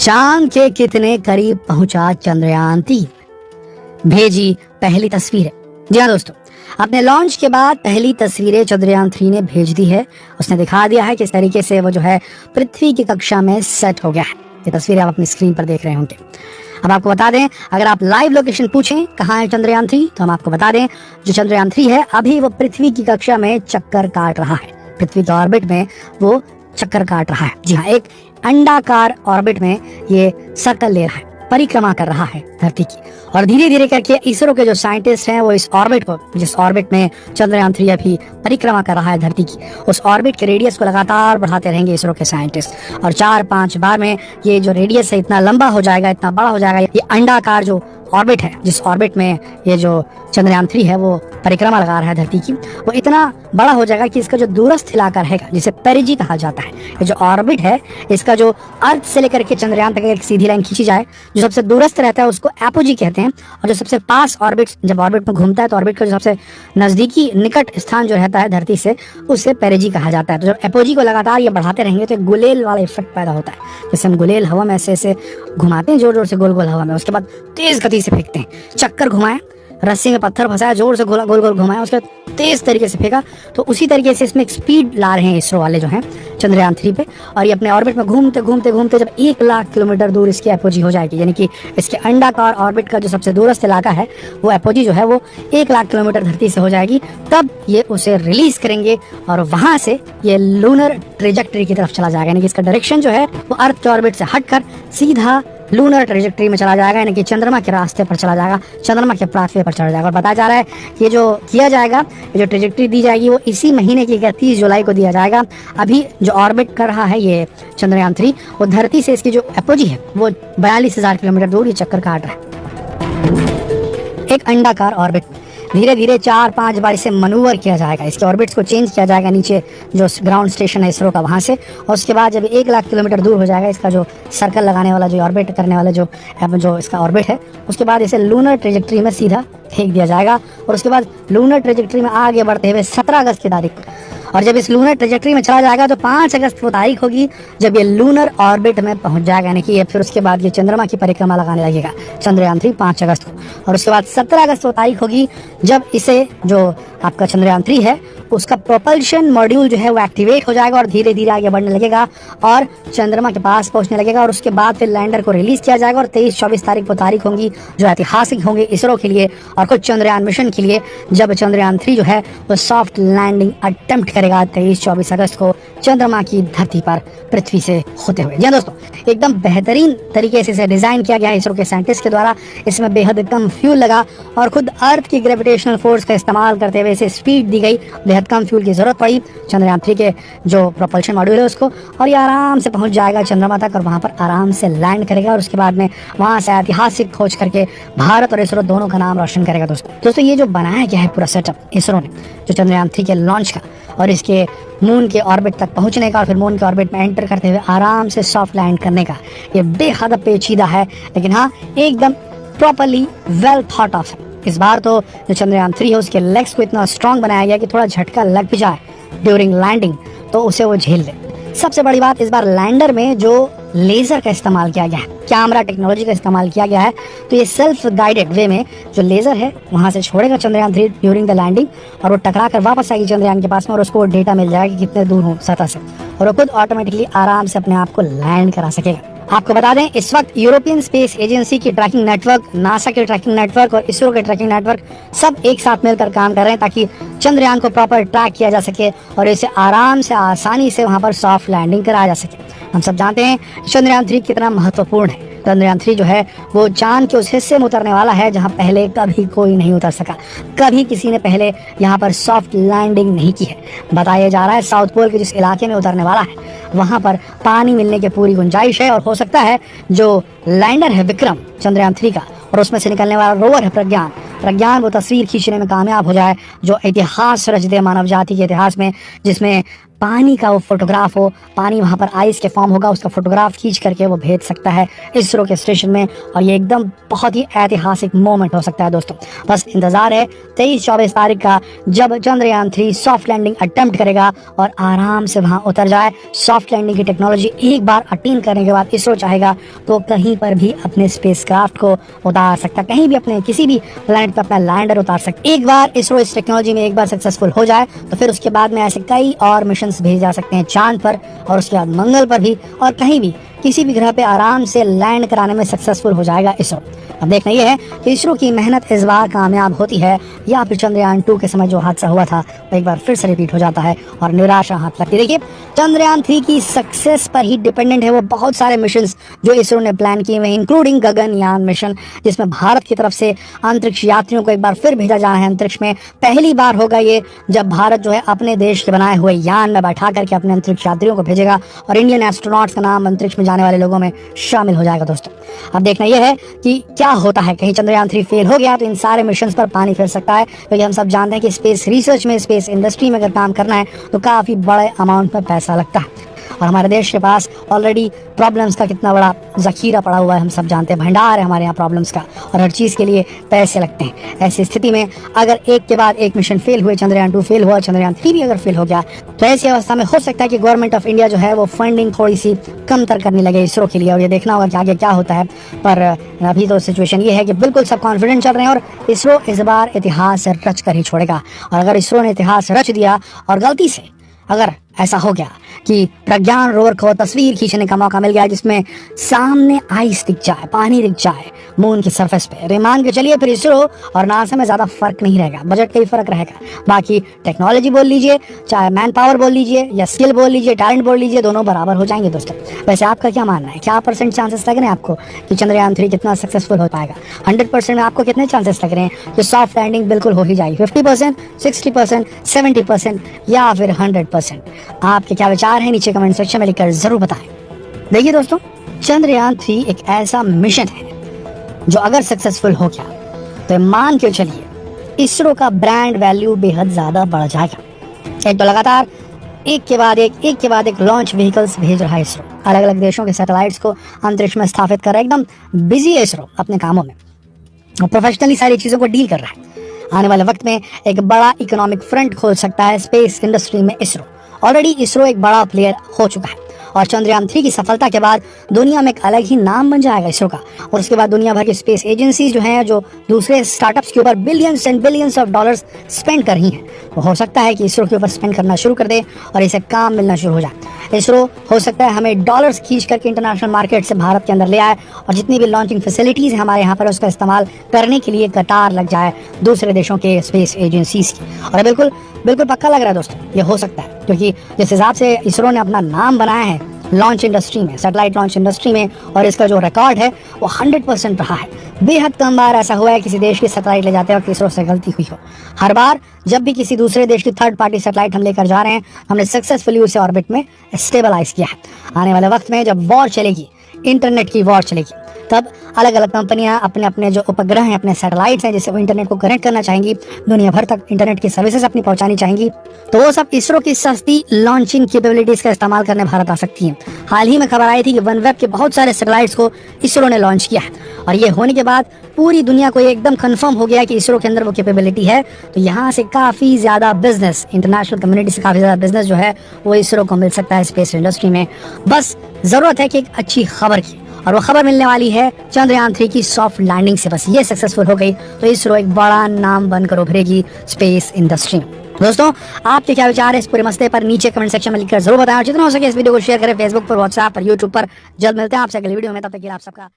चांद के कितने करीब पहुंचा चंद्रयान-3, भेजी पहली तस्वीरें। जी हाँ दोस्तों, अपने लॉन्च के बाद पहली तस्वीरें चंद्रयान-3 ने भेज दी है। उसने दिखा दिया है किस तरीके से वो जो है पृथ्वी की कक्षा में सेट हो गया है। ये तस्वीरें आप अपनी स्क्रीन पर देख रहे होंगे। अब आपको बता दें, अगर आप लाइव लोकेशन पूछें कहाँ है चंद्रयान-3, तो हम आपको बता दें जो चंद्रयान-3 है अभी वो पृथ्वी की कक्षा में चक्कर काट रहा है। पृथ्वी के ऑर्बिट में वो चक्कर काट रहा है। जी हाँ, एक अंडाकार ऑर्बिट में ये सर्कल ले रहा है, परिक्रमा कर रहा है धरती की। और धीरे धीरे करके इसरो के जो साइंटिस्ट हैं वो इस ऑर्बिट को, जिस ऑर्बिट में चंद्रयान-3 अभी परिक्रमा कर रहा है धरती की, उस ऑर्बिट के रेडियस को लगातार बढ़ाते रहेंगे इसरो के साइंटिस्ट। और 4-5 बार में ये जो रेडियस है इतना लंबा हो जाएगा, इतना बड़ा हो जाएगा। ये अंडाकार जो ऑर्बिट है, जिस ऑर्बिट में ये जो चंद्रयान-3 है वो परिक्रमा लगा रहा है धरती की, वो इतना बड़ा हो जाएगा कि इसका जो दूरस्थ इलाका रहेगा, जिसे पेरिजी कहा जाता है, ये जो ऑर्बिट है इसका, जो अर्थ से लेकर के चंद्रयान तक एक सीधी लाइन खींची जाए, जो सबसे दूरस्थ रहता है उसको एपोजी कहते हैं। और जो सबसे पास ऑर्बिट, जब ऑर्बिट में घूमता है तो ऑर्बिट का जो सबसे नजदीकी निकट स्थान जो रहता है धरती से, उसे पेरिजी कहा जाता है। तो जब एपोजी को लगातार ये बढ़ाते रहेंगे तो एक गुलेल वाला इफेक्ट पैदा होता है। जैसे हम गुलेल हवा में ऐसे ऐसे घुमाते हैं जोर जोर से, गोल गोल हवा में, उसके बाद तेज गति से फेंकते हैं। चक्कर घुमाए, रस्सी में पत्थर फंसाया, जोर से गोल गोल घुमाया, उसके बाद तेज तरीके से फेंका। तो उसी तरीके से इसमें एक स्पीड ला रहे हैं इसरो वाले जो हैं चंद्रयान-3 पे। और ये अपने ऑर्बिट में घूमते घूमते घूमते जब 1 लाख किलोमीटर दूर इसकी एपोजी हो जाएगी, यानी कि इसके अंडाकार ऑर्बिट का जो सबसे दूरस्थ इलाका है वो एपोजी जो है वो 1 लाख किलोमीटर धरती से हो जाएगी, तब ये उसे रिलीज करेंगे और वहां से ये लूनर ट्रेजेक्टरी की तरफ चला जाएगा। यानी कि इसका डायरेक्शन जो है वो अर्थ के ऑर्बिट से हटकर सीधा लूनर ट्रेजेक्टरी में चला जाएगा, यानी कि चंद्रमा के रास्ते पर चला जाएगा, चंद्रमा के पाथवे पर चला जाएगा। और बताया जा रहा है कि ये जो किया जाएगा, ये जो ट्रेजेक्टरी दी जाएगी वो इसी महीने की 31 जुलाई को दिया जाएगा। अभी जो ऑर्बिट कर रहा है ये चंद्रयान-3, वो धरती से इसकी जो एपोजी है वो 42,000 किलोमीटर दूर ये चक्कर काट रहा है। एक अंडाकार ऑर्बिट धीरे धीरे 4-5 बार इसे मनूवर किया जाएगा, इसके ऑर्बिट्स को चेंज किया जाएगा नीचे जो ग्राउंड स्टेशन है इसरो का, वहाँ से। और उसके बाद जब 1 लाख किलोमीटर दूर हो जाएगा इसका जो सर्कल लगाने वाला, जो ऑर्बिट करने वाला जो इसका ऑर्बिट है, उसके बाद इसे लूनर ट्रेजेक्टरी में सीधा फेंक दिया जाएगा। और उसके बाद लूनर ट्रेजेक्टरी में आगे बढ़ते हुए 17 अगस्त की तारीख, और जब इस लूनर ट्रेजेक्टरी में चला जाएगा तो 5 अगस्त वो तारीख होगी जब ये लूनर ऑर्बिट में पहुंच जाएगा। यानी कि ये फिर उसके बाद ये चंद्रमा की परिक्रमा लगाने लगेगा चंद्रयान-3 5 अगस्त को। और उसके बाद 17 अगस्त वो तारीख होगी जब इसे, जो आपका चंद्रयान-3 है, उसका प्रोपल्शन मॉड्यूल जो है वो एक्टिवेट हो जाएगा और धीरे धीरे आगे बढ़ने लगेगा और चंद्रमा के पास पहुंचने लगेगा। और उसके बाद फिर लैंडर को रिलीज किया जाएगा। और 23-24 तारीख वो तारीख होंगी जो ऐतिहासिक होंगे इसरो के लिए और कुछ चंद्रयान मिशन के लिए, जब चंद्रयान-3 जो है वो सॉफ्ट लैंडिंग अटेम्प्ट करेगा 23-24 अगस्त को चंद्रमा की धरती पर पृथ्वी से होते हुए। जी दोस्तों, एकदम बेहतरीन तरीके से इसे डिजाइन किया गया है इसरो के साइंटिस्ट के द्वारा। इसमें बेहद कम फ्यूल लगा और खुद अर्थ की ग्रेविटेशनल फोर्स का इस्तेमाल करते हुए इसे स्पीड दी गई। बेहद कम फ्यूल की जरूरत पड़ी चंद्रयान-3 के जो प्रोपल्शन मॉड्यूल है उसको, और ये आराम से पहुंच जाएगा चंद्रमा तक और वहां पर आराम से लैंड करेगा। और उसके बाद में वहां से ऐतिहासिक खोज करके भारत और इसरो दोनों का नाम रोशन करेगा। दोस्तों ये जो बनाया गया है पूरा सेटअप इसरो ने, जो चंद्रयान-3 के लॉन्च का और इसके मून के ऑर्बिट तक पहुंचने का और फिर मून के ऑर्बिट में एंटर करते हुए आराम से सॉफ्ट लैंड करने का, ये बेहद पेचीदा है, लेकिन हाँ एकदम प्रॉपर्ली वेल थॉट ऑफ है। इस बार तो जो चंद्रयान-3 है उसके लेग्स को इतना स्ट्रांग बनाया गया कि थोड़ा झटका लग भी जाए ड्यूरिंग लैंडिंग तो उसे वो झेल ले। सबसे बड़ी बात, इस बार लैंडर में जो लेजर का इस्तेमाल किया गया है, कैमरा टेक्नोलॉजी का इस्तेमाल किया गया है, तो ये सेल्फ गाइडेड वे में जो लेजर है वहां से छोड़ेगा चंद्रयान-3 ड्यूरिंग द लैंडिंग, और वो टकरा कर वापस आएगी चंद्रयान के पास में और उसको डेटा मिल जाएगा कि कितने दूर हो सतह से, और वो खुद ऑटोमेटिकली आराम से अपने आप को लैंड करा सकेगा। आपको बता दें, इस वक्त यूरोपियन स्पेस एजेंसी की ट्रैकिंग नेटवर्क, नासा के ट्रैकिंग नेटवर्क और इसरो के ट्रैकिंग नेटवर्क सब एक साथ मिलकर काम कर रहे हैं ताकि चंद्रयान को प्रॉपर ट्रैक किया जा सके और इसे आराम से, आसानी से वहां पर सॉफ्ट लैंडिंग कराया जा सके। हम सब जानते हैं चंद्रयान-3 कितना महत्वपूर्ण है। चंद्रयान-3 जो है वो चांद के उस हिस्से में उतरने वाला है जहां पहले कभी कोई नहीं उतर सका, कभी किसी ने पहले यहां पर सॉफ्ट लैंडिंग नहीं की है। बताया जा रहा है साउथ पोल के जिस इलाके में उतरने वाला है वहां पर पानी मिलने की पूरी गुंजाइश है, और हो सकता है जो लैंडर है विक्रम चंद्रयान-3 का और उसमें से निकलने वाला रोवर है प्रज्ञान वो तस्वीर खींचने में कामयाब हो जाए जो इतिहास रच दे मानव जाति के इतिहास में, जिसमें पानी का वो फोटोग्राफ हो, पानी वहाँ पर आइस के फॉर्म होगा, उसका फोटोग्राफ खींच करके वो भेज सकता है इसरो के स्टेशन में। और ये एकदम बहुत ही ऐतिहासिक मोमेंट हो सकता है दोस्तों। बस इंतजार है 23-24 तारीख का, जब चंद्रयान 3 सॉफ्ट लैंडिंग अटेम्प्ट करेगा और आराम से वहाँ उतर जाए। सॉफ्ट लैंडिंग की टेक्नोलॉजी एक बार अटेन करने के बाद इसरो चाहेगा तो कहीं पर भी अपने स्पेसक्राफ्ट को उतार सकता, कहीं भी अपने किसी भी प्लैनेट पर अपना लैंडर उतार सकता। एक बार इसरो इस टेक्नोलॉजी में एक बार सक्सेसफुल हो जाए तो फिर उसके बाद में ऐसे कई और मिशंस भेजे जा सकते हैं चांद पर, और उसके बाद मंगल पर भी, और कहीं भी किसी भी ग्रह पे आराम से लैंड कराने में सक्सेसफुल हो जाएगा इसरो। अब देखना यह है कि इसरो की मेहनत इस बार कामयाब होती है या फिर चंद्रयान 2 के समय जो हादसा हुआ था वो एक बार फिर से रिपीट हो जाता है और निराशा हाथ लगती है। देखिए, चंद्रयान 3 की सक्सेस पर ही डिपेंडेंट है वो बहुत सारे मिशंस जो इसरो ने प्लान किए हुए, इंक्लूडिंग गगनयान मिशन, जिसमें भारत की तरफ से अंतरिक्ष यात्रियों को एक बार फिर भेजा जाना है अंतरिक्ष में। पहली बार होगा ये जब भारत जो है अपने देश के बनाए हुए यान में बैठा करके अपने अंतरिक्ष यात्रियों को भेजेगा और इंडियन एस्ट्रोनॉट्स का नाम अंतरिक्ष में जाने वाले लोगों में शामिल हो जाएगा दोस्तों। अब देखना यह है कि क्या होता है, कहीं चंद्रयान 3 फेल हो गया तो इन सारे मिशंस पर पानी फिर सकता है, क्योंकि हम सब जानते हैं कि स्पेस रिसर्च में, स्पेस इंडस्ट्री में अगर काम करना है तो काफी बड़े अमाउंट में पैसा लगता है। और हमारे देश के पास ऑलरेडी प्रॉब्लम्स का कितना बड़ा जखीरा पड़ा हुआ है, हम सब जानते हैं, भंडार है हमारे यहाँ प्रॉब्लम्स का, और हर चीज़ के लिए पैसे लगते हैं। ऐसी स्थिति में अगर एक के बाद एक मिशन फेल हुए, चंद्रयान 2 फेल हुआ, चंद्रयान 3 भी अगर फेल हो गया, तो ऐसी अवस्था में हो सकता है कि गवर्नमेंट ऑफ इंडिया जो है वो फंडिंग थोड़ी सी कमतर करने लगे इसरो के लिए, और ये देखना होगा कि आगे क्या होता है। पर अभी तो सिचुएशन ये है कि बिल्कुल सब कॉन्फिडेंट चल रहे हैं और इसरो इस बार इतिहास रच कर ही छोड़ेगा। और अगर इसरो ने इतिहास रच दिया और गलती से अगर ऐसा हो गया कि प्रज्ञान रोवर को तस्वीर खींचने का मौका मिल गया जिसमें सामने आइस दिख जाए, पानी दिख जाए मून की सरफेस पे, अरे मान के चलिए फिर इसरो और नासा में ज्यादा फर्क नहीं रहेगा, बजट का ही फर्क रहेगा। बाकी टेक्नोलॉजी बोल लीजिए, चाहे मैन पावर बोल लीजिए या स्किल बोल लीजिए, टैलेंट बोल लीजिए, दोनों बराबर हो जाएंगे दोस्तों। वैसे आपका क्या मानना है, क्या % चांसेस लग रहे हैं आपको कि चंद्रयान 3 कितना सक्सेसफुल हो पाएगा? 100% में आपको कितने चांसेस लग रहे हैं कि सॉफ्ट लैंडिंग बिल्कुल हो ही जाएगी? 50%, 60%, 70% या फिर 100%? आपके क्या विचार हैं नीचे कमेंट सेक्शन में लिखकर जरूर बताएं। देखिए दोस्तों, चंद्रयान 3 एक ऐसा मिशन है जो अगर सक्सेसफुल हो गया तो मान के चलिए इसरो का ब्रांड वैल्यू बेहद ज्यादा बढ़ जाएगा। एक तो लगातार एक के बाद एक लॉन्च व्हीकल्स भेज रहा है इसरो, अलग अलग देशों के सैटेलाइट्स को अंतरिक्ष में स्थापित कर रहा है, एकदम बिजी है इसरो अपने कामों में और प्रोफेशनली सारी चीजों को डील कर रहा है। आने वाले वक्त में एक बड़ा इकोनॉमिक फ्रंट खोल सकता है स्पेस इंडस्ट्री में इसरो। ऑलरेडी इसरो एक बड़ा प्लेयर हो चुका है और चंद्रयान 3 की सफलता के बाद दुनिया में एक अलग ही नाम बन जाएगा इसरो का। और उसके बाद दुनिया भर की स्पेस एजेंसीज जो हैं, जो दूसरे स्टार्टअप्स के ऊपर billions and billions of dollars spend कर रही हैं, वो हो सकता है कि इसरो के ऊपर स्पेंड करना शुरू कर दे और इसे काम मिलना शुरू हो जाए। इसरो हो सकता है हमें डॉलर्स खींच करके इंटरनेशनल मार्केट से भारत के अंदर ले आए और जितनी भी लॉन्चिंग फैसिलिटीज है हमारे यहाँ पर उसका इस्तेमाल करने के लिए कतार लग जाए दूसरे देशों के स्पेस एजेंसीज की। और बिल्कुल बिल्कुल पक्का लग रहा है दोस्तों, ये हो सकता है, क्योंकि जिस हिसाब से इसरो ने अपना नाम बनाया है लॉन्च इंडस्ट्री में, सैटेलाइट लॉन्च इंडस्ट्री में, और इसका जो रिकॉर्ड है वो 100% रहा है। बेहद कम बार ऐसा हुआ है किसी देश की सैटेलाइट ले जाते वक्त इसरो से गलती हुई हो। हर बार जब भी किसी दूसरे देश की थर्ड पार्टी सैटेलाइट हम लेकर जा रहे हैं, हमने सक्सेसफुली उसे ऑर्बिट में स्टेबलाइज किया है। आने वाले वक्त में जब वॉर चलेगी, इंटरनेट की वॉर चलेगी, तब अलग अलग कंपनियां अपने अपने जो उपग्रह हैं, अपने सैटेलाइट्स हैं, जिससे वो इंटरनेट को कनेक्ट करना चाहेंगी, दुनिया भर तक इंटरनेट की सर्विसेज अपनी पहुंचानी चाहेंगी, तो वो सब इसरो की सस्ती लॉन्चिंग कैपेबिलिटीज का इस्तेमाल करने भारत आ सकती हैं। हाल ही में खबर आई थी कि वनवेब के बहुत सारे सैटेलाइट्स को इसरो ने लॉन्च किया है और ये होने के बाद पूरी दुनिया को ये एकदम कंफर्म हो गया कि इसरो के अंदर वो कैपेबिलिटी है। तो यहाँ से काफी ज्यादा बिजनेस, इंटरनेशनल कम्युनिटी से काफी ज्यादा बिजनेस जो है वो इसरो को मिल सकता है स्पेस इंडस्ट्री में। बस जरूरत है कि एक अच्छी खबर की, और वो खबर मिलने वाली है चंद्रयान 3 की सॉफ्ट लैंडिंग से। बस ये सक्सेसफुल हो गई तो इसरो एक बड़ा नाम बनकर उभरेगी स्पेस इंडस्ट्री में। दोस्तों, आपके क्या विचार है इस पूरे मसले पर नीचे कमेंट सेक्शन में लिखकर जरूर बताएं और जितना हो सके इस वीडियो को शेयर करें फेसबुक पर, व्हाट्सएप पर, यूट्यूब पर। जल्द मिलते हैं आपसे अगली वीडियो में, तब तक के लिए आप सबका